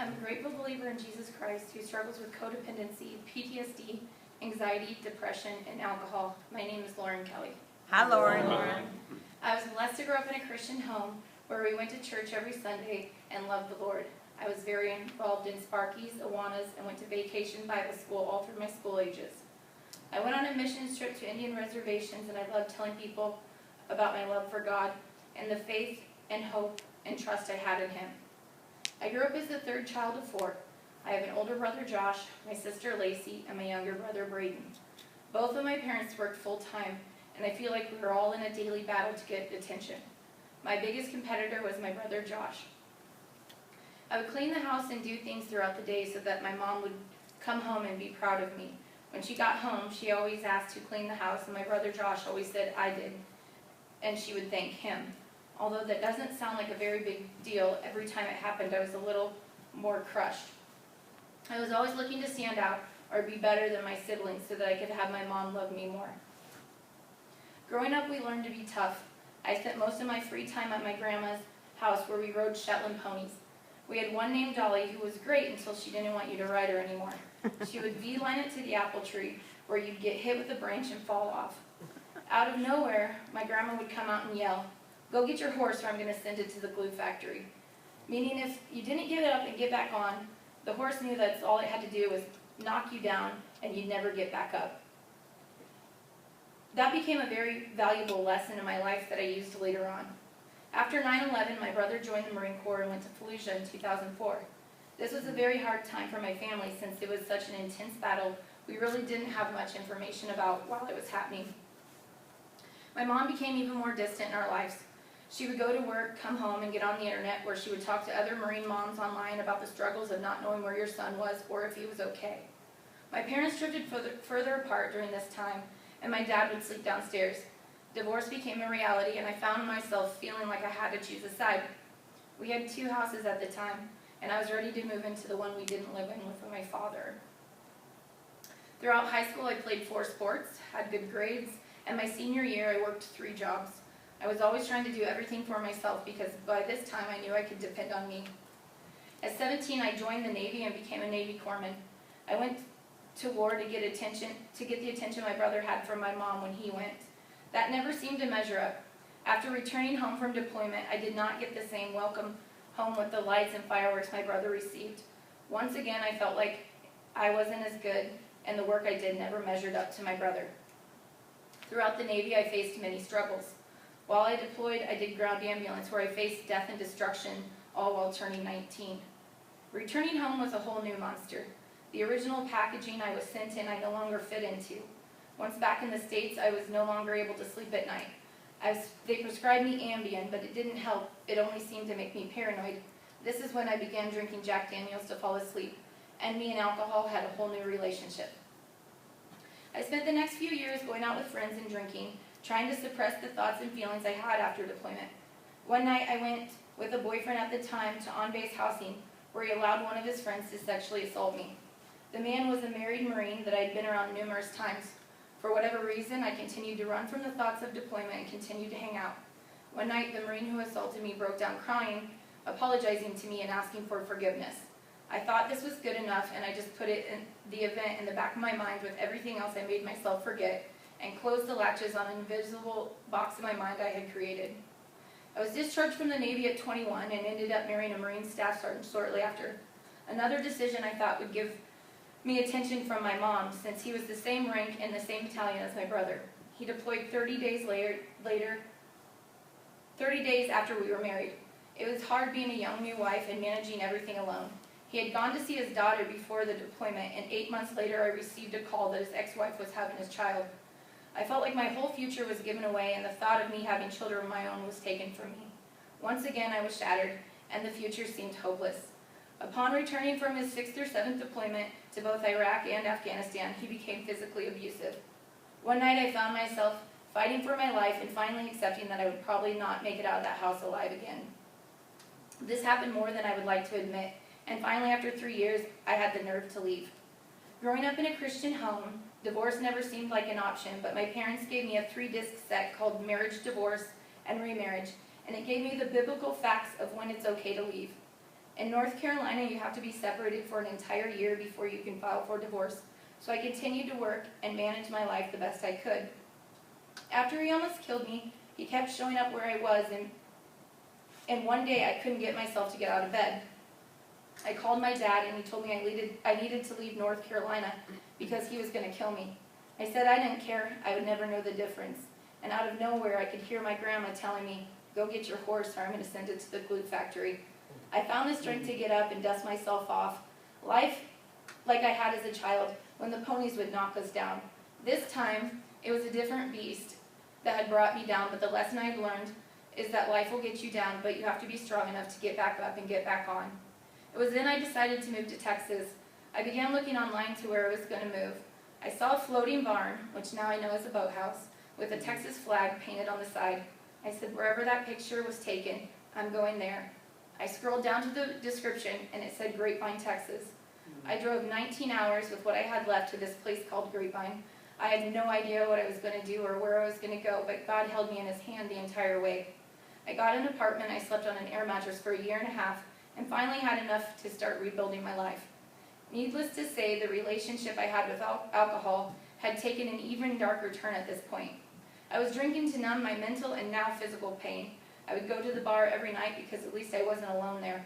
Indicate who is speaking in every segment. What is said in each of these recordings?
Speaker 1: I'm a grateful believer in Jesus Christ who struggles with codependency, PTSD, anxiety, depression, and alcohol. My name is Lauren Kelly.
Speaker 2: Hi, Lauren.
Speaker 1: I was blessed to grow up in a Christian home where we went to church every Sunday and loved the Lord. I was very involved in Sparkies, Awanas, and went to vacation Bible school all through my school ages. I went on a missions trip to Indian reservations, and I loved telling people about my love for God and the faith and hope and trust I had in Him. I grew up as the third child of 4. I have an older brother, Josh, my sister, Lacey, and my younger brother, Braden. Both of my parents worked full-time, and I feel like we were all in a daily battle to get attention. My biggest competitor was my brother, Josh. I would clean the house and do things throughout the day so that my mom would come home and be proud of me. When she got home, she always asked who cleaned the house, and my brother Josh always said I did, and she would thank him. Although that doesn't sound like a very big deal, every time it happened I was a little more crushed. I was always looking to stand out or be better than my siblings so that I could have my mom love me more. Growing up, we learned to be tough. I spent most of my free time at my grandma's house where we rode Shetland ponies. We had one named Dolly who was great until she didn't want you to ride her anymore. She would V-line it to the apple tree where you'd get hit with a branch and fall off. Out of nowhere, my grandma would come out and yell, "Go get your horse or I'm going to send it to the glue factory." Meaning if you didn't get it up and get back on, the horse knew that's all it had to do was knock you down and you'd never get back up. That became a very valuable lesson in my life that I used later on. After 9/11, my brother joined the Marine Corps and went to Fallujah in 2004. This was a very hard time for my family since it was such an intense battle we really didn't have much information about while it was happening. My mom became even more distant in our lives. She would go to work, come home, and get on the internet where she would talk to other Marine moms online about the struggles of not knowing where your son was or if he was okay. My parents drifted further apart during this time, and my dad would sleep downstairs. Divorce became a reality, and I found myself feeling like I had to choose a side. We had 2 houses at the time, and I was ready to move into the one we didn't live in with my father. Throughout high school, I played 4 sports, had good grades, and my senior year, I worked 3 jobs. I was always trying to do everything for myself because by this time, I knew I could depend on me. At 17, I joined the Navy and became a Navy corpsman. I went to war to get the attention my brother had from my mom when he went. That never seemed to measure up. After returning home from deployment, I did not get the same welcome home with the lights and fireworks my brother received. Once again, I felt like I wasn't as good, and the work I did never measured up to my brother. Throughout the Navy, I faced many struggles. While I deployed, I did ground ambulance where I faced death and destruction, all while turning 19. Returning home was a whole new monster. The original packaging I was sent in I no longer fit into. Once back in the States, I was no longer able to sleep at night. They prescribed me Ambien, but it didn't help. It only seemed to make me paranoid. This is when I began drinking Jack Daniels to fall asleep, and me and alcohol had a whole new relationship. I spent the next few years going out with friends and drinking, trying to suppress the thoughts and feelings I had after deployment. One night, I went with a boyfriend at the time to on-base housing, where he allowed one of his friends to sexually assault me. The man was a married Marine that I had been around numerous times. For whatever reason, I continued to run from the thoughts of deployment and continued to hang out. One night, the Marine who assaulted me broke down crying, apologizing to me and asking for forgiveness. I thought this was good enough, and I just put the event in the back of my mind with everything else I made myself forget, and closed the latches on an invisible box in my mind I had created. I was discharged from the Navy at 21 and ended up marrying a Marine staff sergeant shortly after. Another decision I thought would give me attention from my mom, since he was the same rank and the same battalion as my brother. He deployed 30 days after we were married. It was hard being a young new wife and managing everything alone. He had gone to see his daughter before the deployment, and 8 months later I received a call that his ex-wife was having his child. I felt like my whole future was given away, and the thought of me having children of my own was taken from me. Once again I was shattered, and the future seemed hopeless. Upon returning from his 6th or 7th deployment to both Iraq and Afghanistan, he became physically abusive. One night I found myself fighting for my life and finally accepting that I would probably not make it out of that house alive again. This happened more than I would like to admit, and finally after 3 years, I had the nerve to leave. Growing up in a Christian home, divorce never seemed like an option, but my parents gave me a 3-disc set called Marriage, Divorce, and Remarriage, and it gave me the biblical facts of when it's okay to leave. In North Carolina, you have to be separated for an entire year before you can file for divorce, so I continued to work and manage my life the best I could. After he almost killed me, he kept showing up where I was, and one day I couldn't get myself to get out of bed. I called my dad, and he told me I needed to leave North Carolina because he was going to kill me. I said I didn't care, I would never know the difference. And out of nowhere, I could hear my grandma telling me, "Go get your horse or I'm going to send it to the glue factory." I found the strength to get up and dust myself off. Life like I had as a child, when the ponies would knock us down. This time, it was a different beast that had brought me down, but the lesson I'd learned is that life will get you down, but you have to be strong enough to get back up and get back on. It was then I decided to move to Texas. I began looking online to where I was going to move. I saw a floating barn, which now I know is a boathouse, with a Texas flag painted on the side. I said, wherever that picture was taken, I'm going there. I scrolled down to the description, and it said Grapevine, Texas. I drove 19 hours with what I had left to this place called Grapevine. I had no idea what I was going to do or where I was going to go, but God held me in his hand the entire way. I got an apartment, I slept on an air mattress for a year and a half, and finally had enough to start rebuilding my life. Needless to say, the relationship I had with alcohol had taken an even darker turn at this point. I was drinking to numb my mental and now physical pain. I would go to the bar every night because at least I wasn't alone there.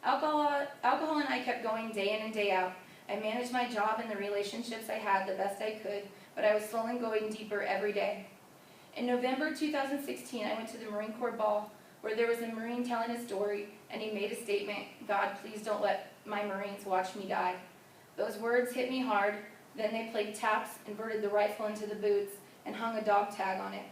Speaker 1: Alcohol and I kept going day in and day out. I managed my job and the relationships I had the best I could, but I was slowly going deeper every day. In November 2016, I went to the Marine Corps ball where there was a Marine telling a story, and he made a statement, "God, please don't let my Marines watch me die." Those words hit me hard. Then they played taps, inverted the rifle into the boots, and hung a dog tag on it.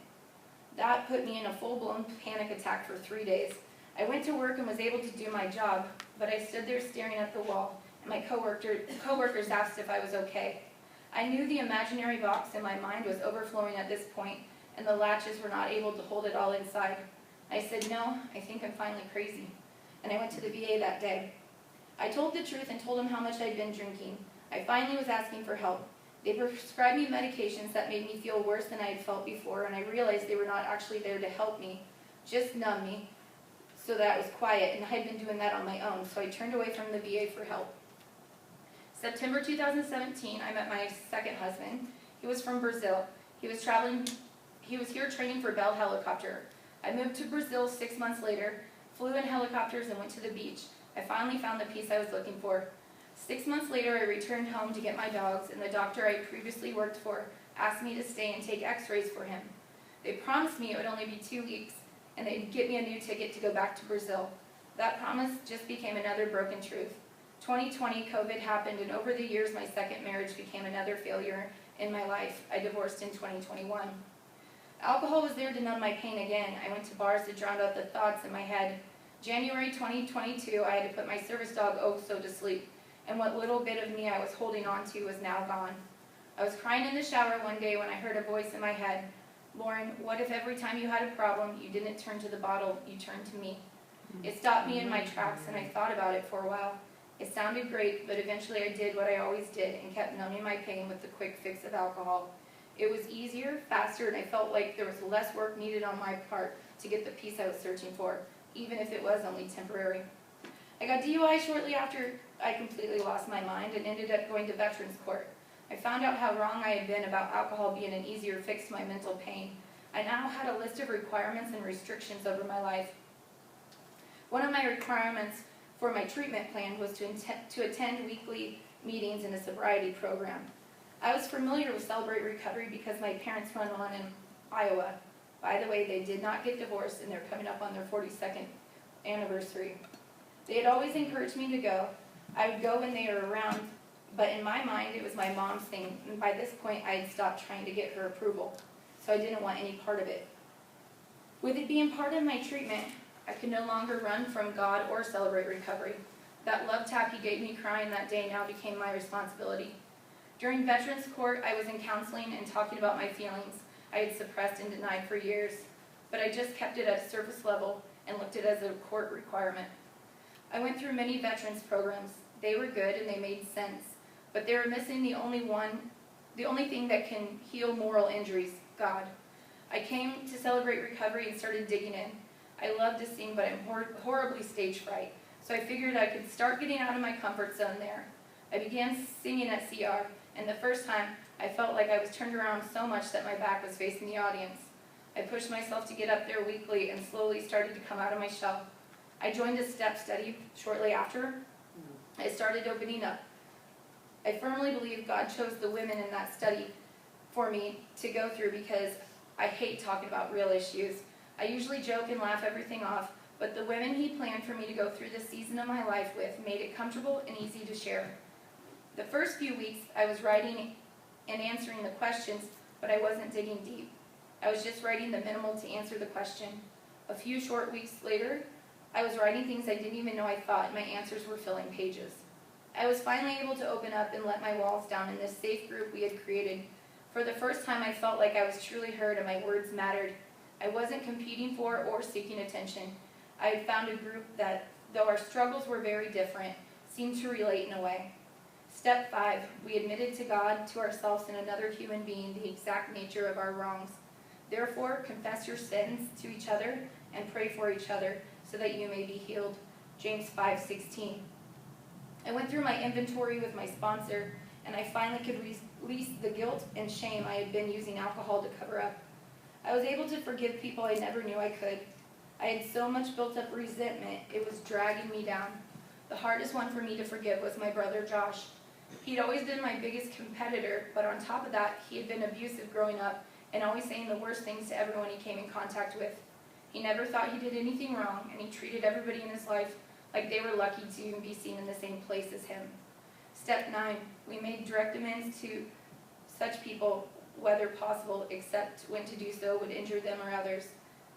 Speaker 1: That put me in a full-blown panic attack for 3 days. I went to work and was able to do my job, but I stood there staring at the wall, and my coworkers asked if I was okay. I knew the imaginary box in my mind was overflowing at this point, and the latches were not able to hold it all inside. I said, "No, I think I'm finally crazy," and I went to the VA that day. I told the truth and told them how much I'd been drinking. I finally was asking for help. They prescribed me medications that made me feel worse than I had felt before, and I realized they were not actually there to help me, just numb me, so that I was quiet, and I had been doing that on my own, so I turned away from the VA for help. September 2017, I met my second husband. He was from Brazil. He was here training for Bell Helicopter. I moved to Brazil 6 months later, flew in helicopters, and went to the beach. I finally found the peace I was looking for. 6 months later, I returned home to get my dogs, and the doctor I previously worked for asked me to stay and take x-rays for him. They promised me it would only be 2 weeks, and they'd get me a new ticket to go back to Brazil. That promise just became another broken truth. 2020, COVID happened, and over the years, my second marriage became another failure in my life. I divorced in 2021. Alcohol was there to numb my pain again. I went to bars to drown out the thoughts in my head. January 2022, I had to put my service dog Oso to sleep, and what little bit of me I was holding on to was now gone. I was crying in the shower one day when I heard a voice in my head, "Lauren, what if every time you had a problem, you didn't turn to the bottle, you turned to me?" It stopped me in my tracks, and I thought about it for a while. It sounded great, but eventually I did what I always did and kept numbing my pain with the quick fix of alcohol. It was easier, faster, and I felt like there was less work needed on my part to get the peace I was searching for, even if it was only temporary. I got DUI shortly after I completely lost my mind and ended up going to Veterans Court. I found out how wrong I had been about alcohol being an easier fix to my mental pain. I now had a list of requirements and restrictions over my life. One of my requirements for my treatment plan was to attend weekly meetings in a sobriety program. I was familiar with Celebrate Recovery because my parents run one in Iowa. By the way, they did not get divorced, and they're coming up on their 42nd anniversary. They had always encouraged me to go. I would go when they were around, but in my mind, it was my mom's thing, and by this point, I had stopped trying to get her approval, so I didn't want any part of it. With it being part of my treatment, I could no longer run from God or Celebrate Recovery. That love tap he gave me crying that day now became my responsibility. During Veterans Court, I was in counseling and talking about my feelings I had suppressed and denied for years, but I just kept it at a surface level and looked at it as a court requirement. I went through many veterans programs. They were good and they made sense, but they were missing the only thing that can heal moral injuries, God. I came to Celebrate Recovery and started digging in. I love to sing, but I'm horribly stage fright. so I figured I could start getting out of my comfort zone there. I began singing at CR, and the first time, I felt like I was turned around so much that my back was facing the audience. I pushed myself to get up there weekly and slowly started to come out of my shell. I joined a step study shortly after. I started opening up. I firmly believe God chose the women in that study for me to go through because I hate talking about real issues. I usually joke and laugh everything off, but the women He planned for me to go through this season of my life with made it comfortable and easy to share. The first few weeks, I was writing and answering the questions, but I wasn't digging deep. I was just writing the minimal to answer the question. A few short weeks later, I was writing things I didn't even know I thought, and my answers were filling pages. I was finally able to open up and let my walls down in this safe group we had created. For the first time, I felt like I was truly heard and my words mattered. I wasn't competing for or seeking attention. I had found a group that, though our struggles were very different, seemed to relate in a way. Step 5, we admitted to God, to ourselves, and another human being the exact nature of our wrongs. Therefore, confess your sins to each other and pray for each other so that you may be healed. James 5:16. I went through my inventory with my sponsor, and I finally could release the guilt and shame I had been using alcohol to cover up. I was able to forgive people I never knew I could. I had so much built up resentment, it was dragging me down. The hardest one for me to forgive was my brother Josh. He'd always been my biggest competitor, but on top of that, he had been abusive growing up and always saying the worst things to everyone he came in contact with. He never thought he did anything wrong, and he treated everybody in his life like they were lucky to even be seen in the same place as him. Step 9, we made direct amends to such people, whether possible, except when to do so would injure them or others.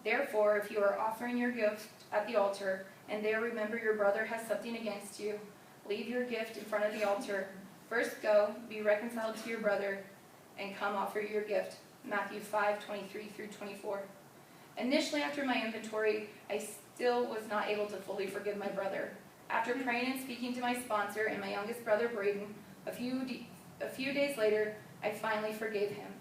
Speaker 1: Therefore, if you are offering your gift at the altar, and there remember your brother has something against you, leave your gift in front of the altar. First go, be reconciled to your brother, and come offer your gift. Matthew 5:23-24. Initially, after my inventory, I still was not able to fully forgive my brother. After praying and speaking to my sponsor and my youngest brother, Braden, a few days later, I finally forgave him.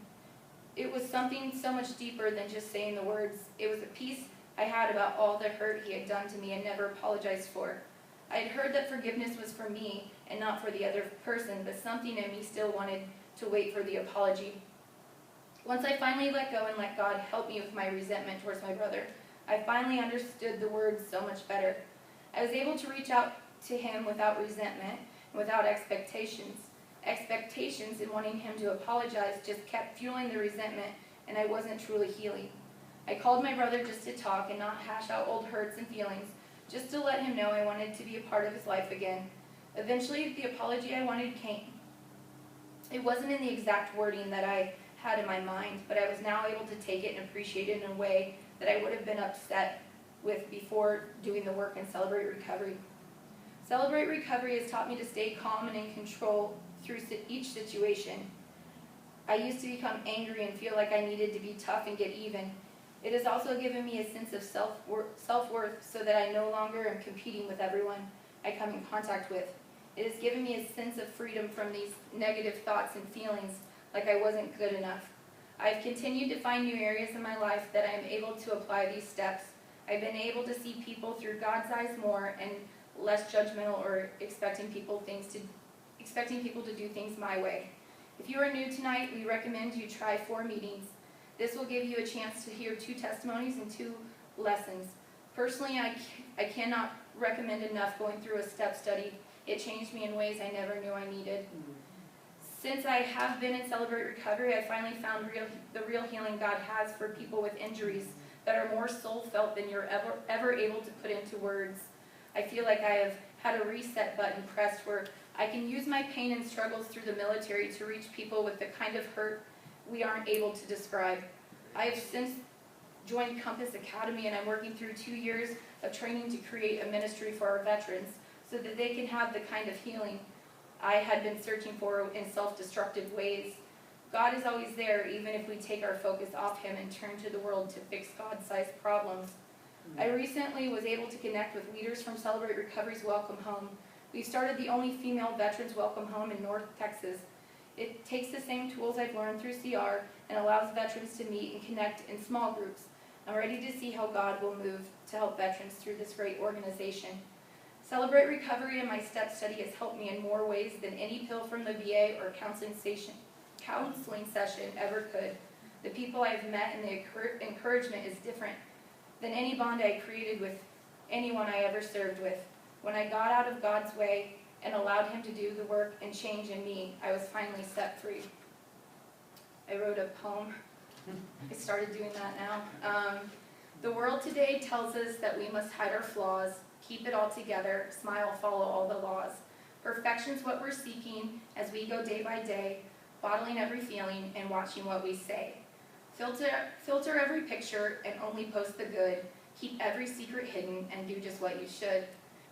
Speaker 1: It was something so much deeper than just saying the words. It was a peace I had about all the hurt he had done to me and never apologized for. I had heard that forgiveness was for me and not for the other person, but something in me still wanted to wait for the apology. Once I finally let go and let God help me with my resentment towards my brother, I finally understood the words so much better. I was able to reach out to him without resentment and without expectations. Expectations in wanting him to apologize just kept fueling the resentment, and I wasn't truly healing. I called my brother just to talk and not hash out old hurts and feelings, just to let him know I wanted to be a part of his life again. Eventually, the apology I wanted came. It wasn't in the exact wording that I had in my mind, but I was now able to take it and appreciate it in a way that I would have been upset with before doing the work in Celebrate Recovery. Celebrate Recovery has taught me to stay calm and in control through each situation. I used to become angry and feel like I needed to be tough and get even. It has also given me a sense of self-worth so that I no longer am competing with everyone I come in contact with. It has given me a sense of freedom from these negative thoughts and feelings like I wasn't good enough. I've continued to find new areas in my life that I am able to apply these steps. I've been able to see people through God's eyes more and less judgmental or expecting people to do things my way. If you are new tonight, we recommend you try 4 meetings. This will give you a chance to hear 2 testimonies and 2 lessons. Personally, I cannot recommend enough going through a step study. It changed me in ways I never knew I needed. Since I have been in Celebrate Recovery, I finally found the real healing God has for people with injuries that are more soul-felt than you're ever able to put into words. I feel like I have had a reset button pressed where I can use my pain and struggles through the military to reach people with the kind of hurt we aren't able to describe. I have since joined Compass Academy, and I'm working through 2 years of training to create a ministry for our veterans so that they can have the kind of healing I had been searching for in self-destructive ways. God is always there, even if we take our focus off Him and turn to the world to fix God-sized problems. I recently was able to connect with leaders from Celebrate Recovery's Welcome Home. We've started the only female veterans welcome home in North Texas. It takes the same tools I've learned through CR and allows veterans to meet and connect in small groups. I'm ready to see how God will move to help veterans through this great organization. Celebrate Recovery and my step study has helped me in more ways than any pill from the VA or counseling session ever could. The people I've met and the encouragement is different than any bond I created with anyone I ever served with. When I got out of God's way and allowed Him to do the work and change in me, I was finally set free. I wrote a poem. I started doing that now. The world today tells us that we must hide our flaws, keep it all together, smile, follow all the laws. Perfection's what we're seeking as we go day by day, bottling every feeling and watching what we say. Filter every picture and only post the good. Keep every secret hidden and do just what you should.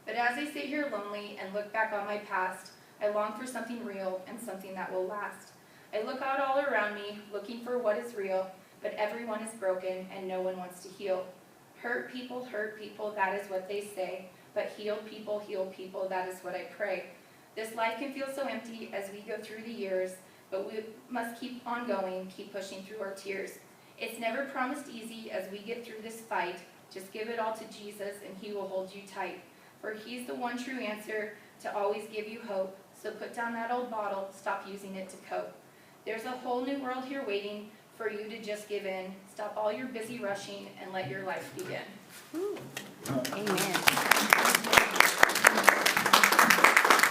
Speaker 1: But as I sit here lonely and look back on my past, I long for something real and something that will last. I look out all around me, looking for what is real, but everyone is broken and no one wants to heal. Hurt people, that is what they say, but heal people, that is what I pray. This life can feel so empty as we go through the years, but we must keep on going, keep pushing through our tears. It's never promised easy as we get through this fight. Just give it all to Jesus and He will hold you tight. For He's the one true answer to always give you hope. So put down that old bottle, stop using it to cope. There's a whole new world here waiting for you to just give in. Stop all your busy rushing and let your life begin.
Speaker 2: Amen.